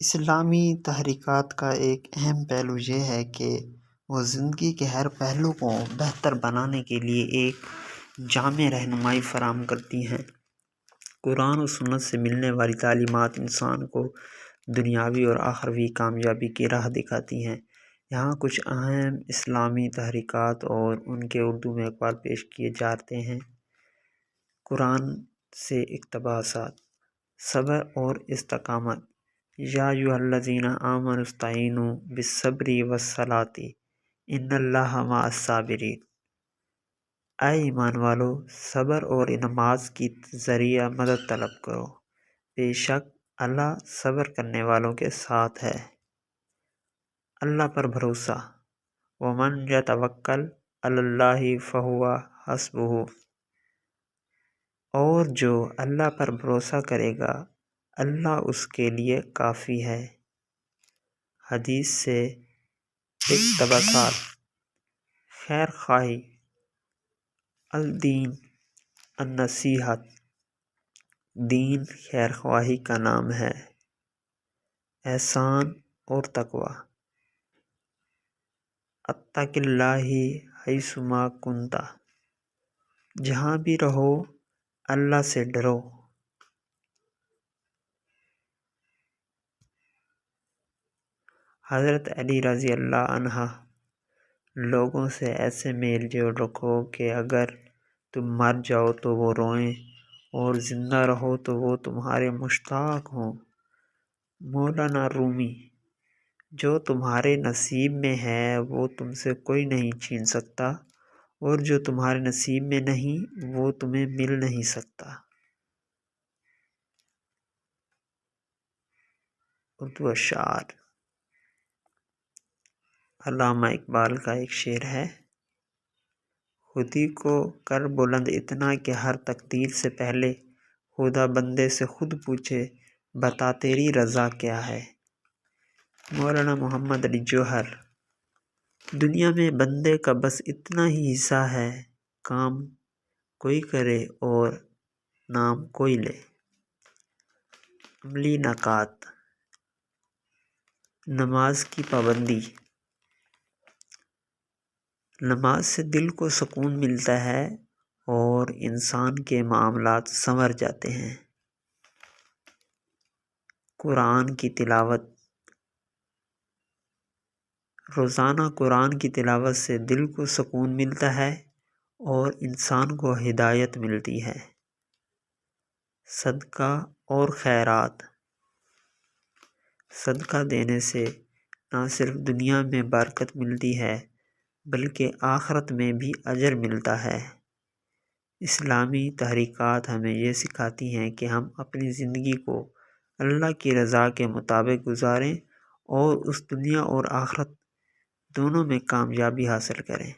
اسلامی تحریکات کا ایک اہم پہلو یہ ہے کہ وہ زندگی کے ہر پہلو کو بہتر بنانے کے لیے ایک جامع رہنمائی فراہم کرتی ہیں۔ قرآن و سنت سے ملنے والی تعلیمات انسان کو دنیاوی اور آخروی کامیابی کی راہ دکھاتی ہیں۔ یہاں کچھ اہم اسلامی تحریکات اور ان کے اردو میں اقوال پیش کیے جاتے ہیں۔ قرآن سے اقتباسات: صبر اور استقامت: یا ایھا الذین آمنوا استعینوا بالصبر والصلاۃ ان اللہ مع الصابرین۔ اے ایمان والو، صبر اور نماز کے ذریعہ مدد طلب کرو، بے شک اللہ صبر کرنے والوں کے ساتھ ہے۔ اللہ پر بھروسہ: ومن یتوکل علی اللہ فہو حسبہ۔ اور جو اللہ پر بھروسہ کرے گا اللہ اس کے لیے کافی ہے۔ حدیث سے اقتباسات: خیر خواہی: الدین النصیحۃ، دین خیر خواہی کا نام ہے۔ احسان اور تقویٰ: اتق اللہ حیثما کنت، جہاں بھی رہو اللہ سے ڈرو۔ حضرت علی رضی اللہ عنہ: لوگوں سے ایسے میل جول رکھو کہ اگر تم مر جاؤ تو وہ روئیں اور زندہ رہو تو وہ تمہارے مشتاق ہوں۔ مولانا رومی: جو تمہارے نصیب میں ہے وہ تم سے کوئی نہیں چھین سکتا، اور جو تمہارے نصیب میں نہیں وہ تمہیں مل نہیں سکتا۔ اردو اشعار: علامہ اقبال کا ایک شعر ہے: خودی کو کر بلند اتنا کہ ہر تقدیر سے پہلے خدا بندے سے خود پوچھے بتا تیری رضا کیا ہے۔ مولانا محمد علی جوہر: دنیا میں بندے کا بس اتنا ہی حصہ ہے، کام کوئی کرے اور نام کوئی لے۔ عملی نکات: نماز کی پابندی: نماز سے دل کو سکون ملتا ہے اور انسان کے معاملات سنور جاتے ہیں۔ قرآن کی تلاوت: روزانہ قرآن کی تلاوت سے دل کو سکون ملتا ہے اور انسان کو ہدایت ملتی ہے۔ صدقہ اور خیرات: صدقہ دینے سے نہ صرف دنیا میں برکت ملتی ہے بلکہ آخرت میں بھی اجر ملتا ہے۔ اسلامی تحریکات ہمیں یہ سکھاتی ہیں کہ ہم اپنی زندگی کو اللہ کی رضا کے مطابق گزاریں اور اس دنیا اور آخرت دونوں میں کامیابی حاصل کریں۔